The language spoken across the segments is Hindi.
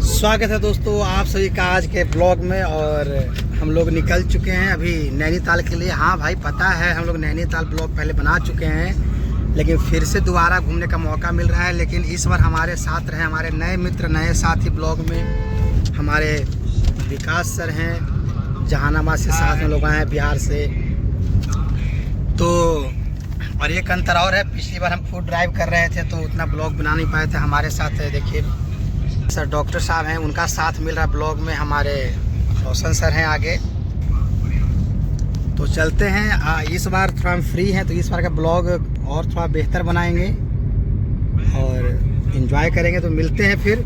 स्वागत है दोस्तों आप सभी का आज के ब्लॉग में। और हम लोग निकल चुके हैं अभी नैनीताल के लिए। हाँ भाई पता है हम लोग नैनीताल ब्लॉग पहले बना चुके हैं, लेकिन फिर से दोबारा घूमने का मौका मिल रहा है। लेकिन इस बार हमारे साथ रहे हमारे नए मित्र नए साथी ब्लॉग में। हमारे विकास सर हैं, जहानाबाद से साथ में लोग आए हैं बिहार से। तो और एक अंतर और है, पिछली बार हम खुद ड्राइव कर रहे थे तो उतना ब्लॉग बना नहीं पाए थे। हमारे साथ है देखिए सर डॉक्टर साहब हैं, उनका साथ मिल रहा है ब्लॉग में। हमारे रोशन सर हैं आगे। तो चलते हैं। इस बार थोड़ा हम फ्री हैं तो इस बार का ब्लॉग और थोड़ा बेहतर बनाएंगे और इन्जॉय करेंगे। तो मिलते हैं फिर,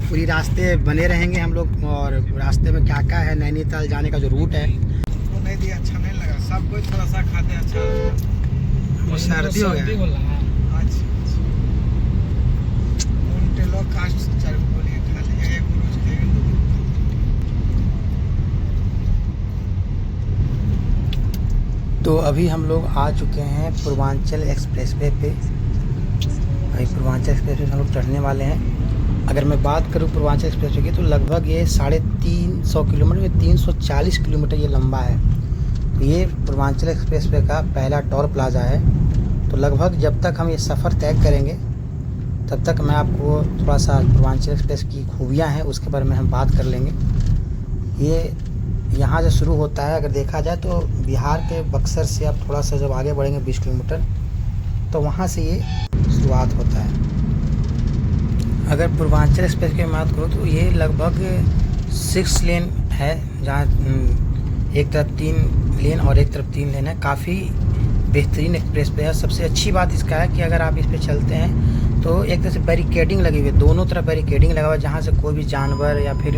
पूरी रास्ते बने रहेंगे हम लोग। और रास्ते में क्या क्या है, नैनीताल जाने का जो रूट है वो नहीं दिया, अच्छा नहीं लगा। सब कोई थोड़ा सा खाते अच्छा लगा। वो सर्दी हो गया। अच्छा उन लोग कास्ट चल बोलिए खा लीजिए, एक रोज खाएंगे। तो अभी हम लोग आ चुके हैं पूर्वांचल एक्सप्रेसवे पे। अभी पूर्वांचल एक्सप्रेसवे हम लोग चढ़ने वाले हैं। अगर मैं बात करूँ पूर्वांचल एक्सप्रेसवे की तो लगभग ये 350 किलोमीटर में 340 किलोमीटर ये लंबा है। तो ये पूर्वांचल एक्सप्रेसवे का पहला टोल प्लाजा है। तो लगभग जब तक हम ये सफ़र तय करेंगे तब तक मैं आपको थोड़ा सा पूर्वांचल एक्सप्रेस की खूबियाँ हैं उसके बारे में हम बात कर लेंगे। ये यहाँ से शुरू होता है, अगर देखा जाए तो बिहार के बक्सर से आप थोड़ा सा जब आगे बढ़ेंगे 20 किलोमीटर तो वहाँ से ये शुरुआत होता है। अगर पूर्वांचल एक्सप्रेस की बात करूँ तो ये लगभग 6 लेन है, जहाँ एक तरफ 3 लेन और एक तरफ 3 लेन है। काफ़ी बेहतरीन एक्सप्रेस पे है। सबसे अच्छी बात इसका है कि अगर आप इस पर चलते हैं तो एक तरह से बैरिकेडिंग लगी हुई है, दोनों तरफ बैरिकेडिंग लगा हुआ है, जहाँ से कोई भी जानवर या फिर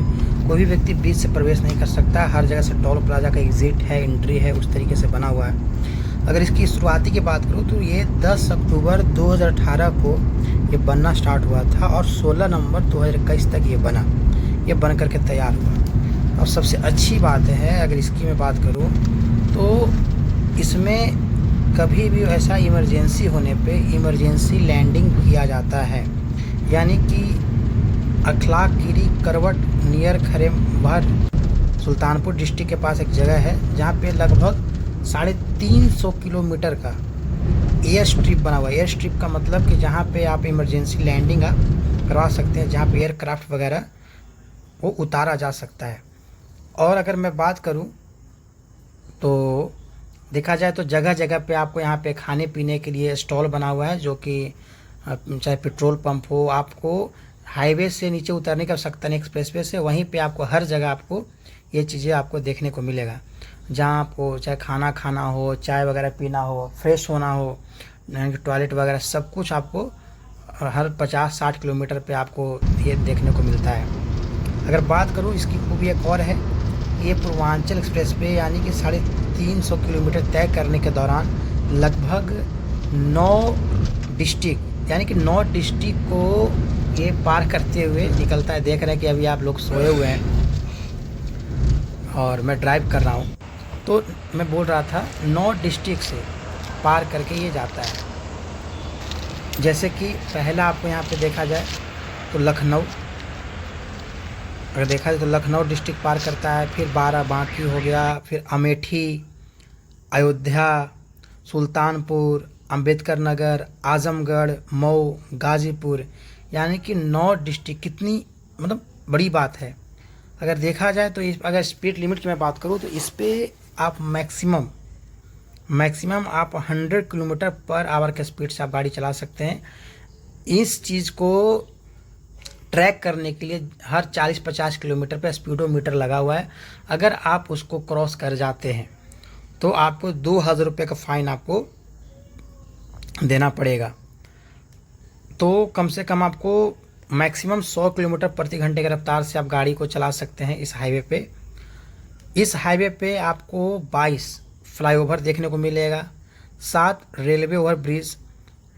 कोई भी व्यक्ति बीच से प्रवेश नहीं कर सकता। हर जगह से टोल प्लाजा का एग्जिट है, एंट्री है, उस तरीके से बना हुआ है। अगर इसकी शुरुआती की बात करूँ तो ये 10 अक्टूबर 2018 को ये बनना स्टार्ट हुआ था और 16 नवंबर 2021 तक ये बना, ये बन करके तैयार हुआ। और सबसे अच्छी बात है अगर इसकी मैं बात करूँ तो इसमें कभी भी ऐसा इमरजेंसी होने पे इमरजेंसी लैंडिंग किया जाता है। यानी कि अखलाकगिरी करवट नियर खरेमभर सुल्तानपुर डिस्ट्रिक्ट के पास एक जगह है जहाँ पे लगभग 350 किलोमीटर का एयर स्ट्रिप बना हुआ है। एयर स्ट्रिप का मतलब कि जहाँ पे आप इमरजेंसी लैंडिंग करवा सकते हैं, जहाँ पे एयरक्राफ्ट वगैरह वो उतारा जा सकता है। और अगर मैं बात करूँ तो देखा जाए तो जगह जगह पे आपको यहाँ पे खाने पीने के लिए स्टॉल बना हुआ है, जो कि चाहे पेट्रोल पंप हो, आपको हाईवे से नीचे उतरने की आवश्यकता नहीं, एक्सप्रेसवे से वहीं पे आपको हर जगह आपको ये चीज़ें आपको देखने को मिलेगा। जहाँ आपको चाहे खाना खाना हो, चाय वगैरह पीना हो, फ्रेश होना हो, टॉयलेट वगैरह सब कुछ आपको हर 50-60 किलोमीटर पे आपको ये देखने को मिलता है। अगर बात करूँ इसकी खूबी एक और है, ये पूर्वांचल एक्सप्रेसवे यानी कि 350 किलोमीटर तय करने के दौरान लगभग 9 डिस्ट्रिक्ट यानी कि 9 डिस्ट्रिक्ट को ये पार करते हुए निकलता है। देख रहे हैं कि अभी आप लोग सोए हुए हैं और मैं ड्राइव कर रहा हूँ। तो मैं बोल रहा था 9 डिस्ट्रिक्ट से पार करके ये जाता है। जैसे कि पहला आपको यहाँ पे देखा जाए तो लखनऊ, अगर देखा जाए तो लखनऊ डिस्ट्रिक्ट पार करता है। फिर बाराबांकी हो गया, फिर अमेठी, अयोध्या, सुल्तानपुर, अंबेडकर नगर, आजमगढ़, मऊ, गाज़ीपुर, यानी कि 9 डिस्ट्रिक्ट। कितनी मतलब बड़ी बात है। अगर देखा जाए तो अगर स्पीड लिमिट की मैं बात करूँ तो इस पर आप मैक्सिमम आप 100 किलोमीटर पर आवर के स्पीड से आप गाड़ी चला सकते हैं। इस चीज़ को ट्रैक करने के लिए हर 40-50 किलोमीटर पर स्पीडोमीटर लगा हुआ है। अगर आप उसको क्रॉस कर जाते हैं तो आपको 2000 रुपये का फ़ाइन आपको देना पड़ेगा। तो कम से कम आपको मैक्सिमम 100 किलोमीटर प्रति घंटे की रफ्तार से आप गाड़ी को चला सकते हैं इस हाईवे पे। इस हाईवे पे आपको 22 फ्लाईओवर देखने को मिलेगा, 7 रेलवे ओवर ब्रिज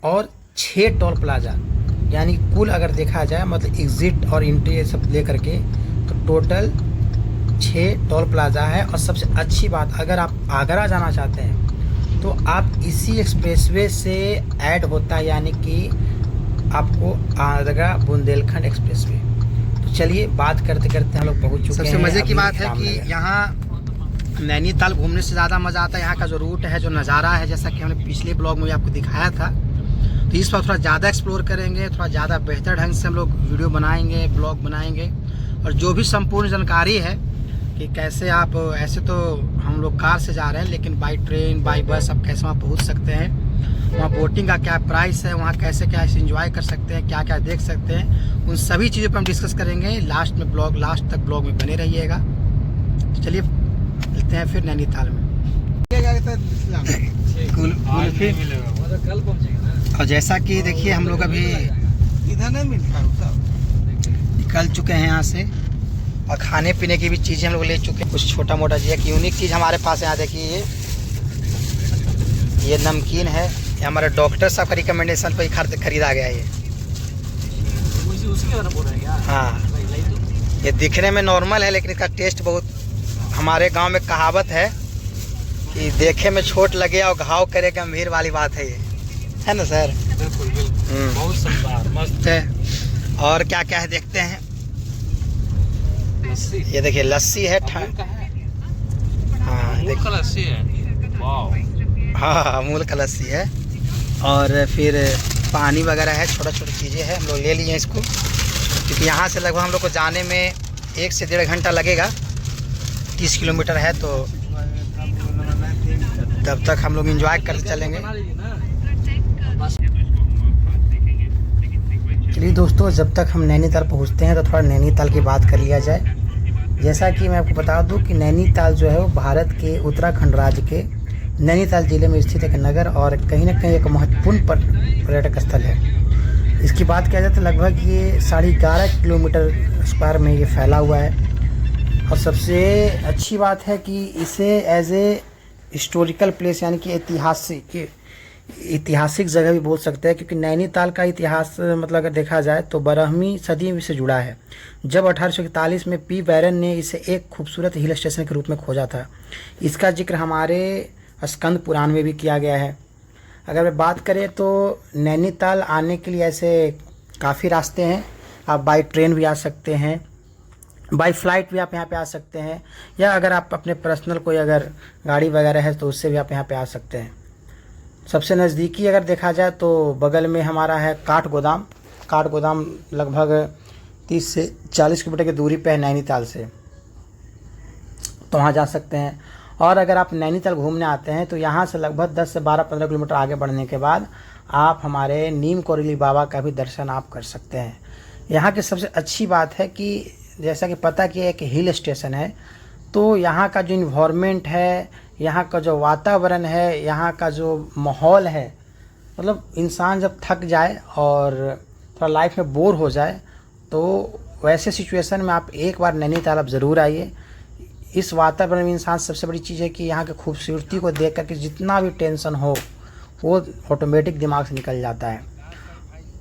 और 6 टोल प्लाजा। यानी कुल अगर देखा जाए मतलब एग्ज़िट और एंट्री ये सब ले करके तो टोटल 6 टोल प्लाजा है। और सबसे अच्छी बात, अगर आप आगरा जाना चाहते हैं तो आप इसी एक्सप्रेसवे से ऐड होता है, यानी कि आपको आगरा बुंदेलखंड एक्सप्रेसवे। तो चलिए बात करते करते हम लोग पहुँच चुके हैं। सबसे मज़े की अभी बात है कि रामनगर। यहाँ नैनीताल घूमने से ज़्यादा मज़ा आता है यहाँ का जो रूट है, जो नज़ारा है, जैसा कि हमने पिछले ब्लॉग में आपको दिखाया था। तो इस बार थोड़ा ज़्यादा एक्सप्लोर करेंगे, थोड़ा ज़्यादा बेहतर ढंग से हम लोग वीडियो बनाएंगे, ब्लॉग बनाएंगे, और जो भी संपूर्ण जानकारी है कि कैसे आप, ऐसे तो हम लोग कार से जा रहे हैं, लेकिन बाई ट्रेन बाई बस आप कैसे वहाँ पहुँच सकते हैं, वहाँ बोटिंग का क्या प्राइस है, वहाँ कैसे क्या एंजॉय कर सकते हैं, क्या क्या देख सकते हैं, उन सभी चीज़ों पर हम डिस्कस करेंगे लास्ट तक ब्लॉग में बने रहिएगा। तो चलिए मिलते हैं फिर नैनीताल में। कल पहुंचेंगे ना। और जैसा कि देखिए हम लोग अभी इधर नहीं मिलता निकल चुके हैं यहाँ से, और खाने पीने की भी चीज़ें हम लोग ले चुके हैं। कुछ छोटा मोटा चीज़, एक यूनिक चीज़ हमारे पास यहाँ देखिए, ये नमकीन है, ये हमारे डॉक्टर साहब का रिकमेंडेशन पर खरीदा गया है ये। उसके बारे में बोल रहे हैं क्या? हाँ, ये दिखने में नॉर्मल है, लेकिन इसका टेस्ट बहुत, हमारे गांव में कहावत है कि देखे में छोट लगे और घाव करे गंभीर वाली बात है ये, है ना सर? बिल्कुल बिल्कुल, बहुत शानदार मस्त है। और क्या क्या है देखते हैं। लस्सी। ये देखिए लस्सी है, अमूल का है। हाँ अमूल देखिए, का लस्सी है। वाह। हाँ अमूल का लस्सी है, और फिर पानी वगैरह है, छोटा छोटा चीज़ें हैं, हम लोग ले लिए इसको, क्योंकि यहाँ से लगभग हम लोग को जाने में 1 से 1.5 घंटा लगेगा, 30 किलोमीटर है, तो तब तक हम लोग एंजॉय करते चलेंगे। चलिए दोस्तों, जब तक हम नैनीताल पहुँचते हैं तो थोड़ा नैनीताल की बात कर लिया जाए। जैसा कि मैं आपको बता दूं कि नैनीताल जो है वो भारत के उत्तराखंड राज्य के नैनीताल ज़िले में स्थित एक नगर और कहीं ना कहीं एक महत्वपूर्ण पर्यटक स्थल है। इसकी बात किया जाए तो लगभग ये 11.5 किलोमीटर स्क्वायर में ये फैला हुआ है, और सबसे अच्छी बात है कि इसे एज ए हिस्टोरिकल प्लेस, यानी कि ऐतिहासिक जगह भी बोल सकते हैं, क्योंकि नैनीताल का इतिहास मतलब अगर देखा जाए तो 12वीं सदी से जुड़ा है, जब 1841 में पी बैरन ने इसे एक खूबसूरत हिल स्टेशन के रूप में खोजा था। इसका जिक्र हमारे स्कंद पुराण में भी किया गया है। अगर मैं बात करें तो नैनीताल आने के लिए ऐसे काफ़ी रास्ते हैं, आप बाई ट्रेन भी आ सकते हैं, बाई फ्लाइट भी आप यहाँ पे आ सकते हैं, या अगर आप अपने पर्सनल कोई अगर गाड़ी वगैरह है तो उससे भी आप यहाँ पे आ सकते हैं। सबसे नज़दीकी अगर देखा जाए तो बगल में हमारा है काठगोदाम लगभग 30 से 40 किलोमीटर की दूरी पे है नैनीताल से, तो वहाँ जा सकते हैं। और अगर आप नैनीताल घूमने आते हैं तो यहाँ से लगभग 10 से 12-15 किलोमीटर आगे बढ़ने के बाद आप हमारे नीम कोरेली बाबा का भी दर्शन आप कर सकते हैं। यहाँ की सबसे अच्छी बात है कि जैसा कि पता कि एक हिल स्टेशन है, तो यहाँ का जो इन्वायरमेंट है, यहाँ का जो वातावरण है, यहाँ का जो माहौल है, मतलब इंसान जब थक जाए और थोड़ा लाइफ में बोर हो जाए तो वैसे सिचुएशन में आप एक बार नैनीताल आप ज़रूर आइए। इस वातावरण में इंसान, सबसे बड़ी चीज़ है कि यहाँ की खूबसूरती को देख कर के जितना भी टेंशन हो वो ऑटोमेटिक दिमाग से निकल जाता है।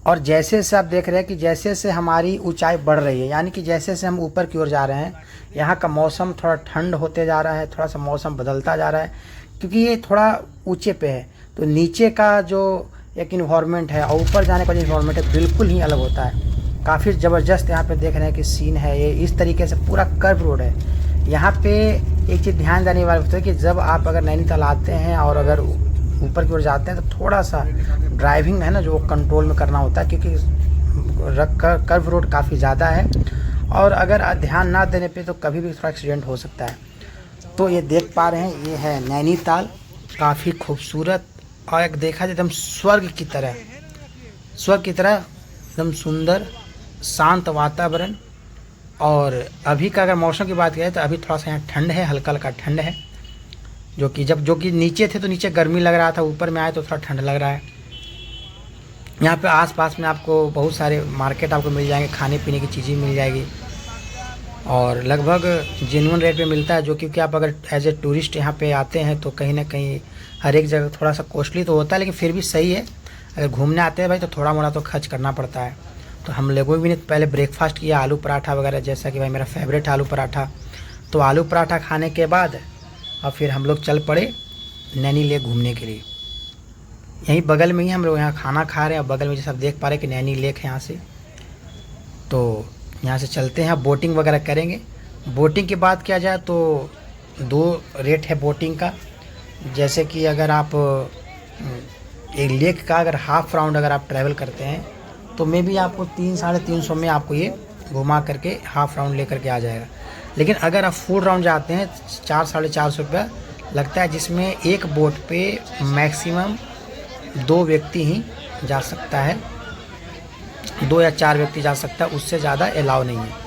और जैसे जैसे आप देख रहे हैं कि जैसे जैसे हमारी ऊंचाई बढ़ रही है, यानी कि जैसे जैसे हम ऊपर की ओर जा रहे हैं, यहाँ का मौसम थोड़ा ठंड होते जा रहा है, थोड़ा सा मौसम बदलता जा रहा है, क्योंकि ये थोड़ा ऊंचे पे है, तो नीचे का जो एक इन्वायरमेंट है और ऊपर जाने का जो इन्वायरमेंट है बिल्कुल ही अलग होता है। काफ़ी ज़बरदस्त यहाँ पे देख रहे हैं कि सीन है, ये इस तरीके से पूरा कर्व रोड है। यहाँ पे एक चीज़ ध्यान देने वाली होती है कि जब आप अगर नैनीताल आते हैं और अगर ऊपर की ओर जाते हैं तो थोड़ा सा ड्राइविंग है ना जो कंट्रोल में करना होता है, क्योंकि कर्व रोड काफ़ी ज़्यादा है, और अगर ध्यान ना देने पे तो कभी भी थोड़ा एक्सीडेंट हो सकता है। तो ये देख पा रहे हैं, ये है नैनीताल, काफ़ी खूबसूरत, और एक देखा जाए एकदम स्वर्ग की तरह एकदम सुंदर शांत वातावरण। और अभी का अगर मौसम की बात करें तो अभी थोड़ा सा यहाँ ठंड है, हल्का हल्का ठंड है, जो कि नीचे थे तो नीचे गर्मी लग रहा था, ऊपर में आए तो थोड़ा ठंड लग रहा है। यहाँ पे आसपास में आपको बहुत सारे मार्केट आपको मिल जाएंगे, खाने पीने की चीज़ें मिल जाएगी, और लगभग जेन्युइन रेट पे मिलता है, जो क्योंकि आप अगर एज ए टूरिस्ट यहाँ पे आते हैं तो कहीं ना कहीं हर एक जगह थोड़ा सा कॉस्टली तो होता है, लेकिन फिर भी सही है। अगर घूमने आते हैं भाई तो थोड़ा मोड़ा तो खर्च करना पड़ता है। तो हम लोगों भी ने पहले ब्रेकफास्ट किया, आलू पराठा वगैरह, जैसा कि भाई मेरा फेवरेट आलू पराठा, तो आलू पराठा खाने के बाद और फिर हम लोग चल पड़े नैनी लेक घूमने के लिए। यहीं बगल में ही हम लोग यहाँ खाना खा रहे हैं, और बगल में जैसे आप देख पा रहे हैं कि नैनी लेक है यहाँ से। तो यहाँ से चलते हैं, बोटिंग वगैरह करेंगे। बोटिंग की बात किया जाए तो 2 रेट है बोटिंग का। जैसे कि अगर आप एक लेक का अगर हाफ राउंड अगर आप ट्रैवल करते हैं तो मे बी आपको 300-350 में आपको ये घुमा करके हाफ राउंड लेकर के आ जाएगा। लेकिन अगर आप फुल राउंड जाते हैं 400-450 रुपया लगता है, जिसमें एक बोट पे मैक्सिमम 2 व्यक्ति ही जा सकता है, 2 या 4 व्यक्ति जा सकता है, उससे ज़्यादा अलाउ नहीं है।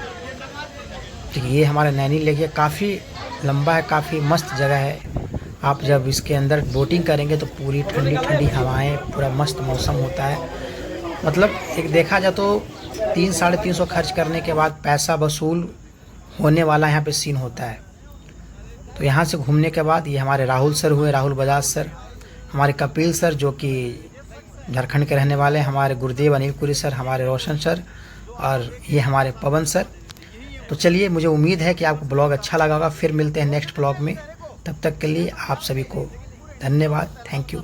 ठीक है, ये हमारा नैनी लेक है, काफ़ी लंबा है, काफ़ी मस्त जगह है। आप जब इसके अंदर बोटिंग करेंगे तो पूरी ठंडी ठंडी हवाएं, पूरा मस्त मौसम होता है। मतलब एक देखा जाए तो 300-350 खर्च करने के बाद पैसा वसूल होने वाला यहाँ पे सीन होता है। तो यहाँ से घूमने के बाद ये हमारे राहुल सर हुए, राहुल बजाज सर, हमारे कपिल सर जो कि झारखंड के रहने वाले हैं, हमारे गुरुदेव अनिल पुरी सर, हमारे रोशन सर, और ये हमारे पवन सर। तो चलिए, मुझे उम्मीद है कि आपको ब्लॉग अच्छा लगा होगा। फिर मिलते हैं नेक्स्ट ब्लॉग में, तब तक के लिए आप सभी को धन्यवाद। Thank you.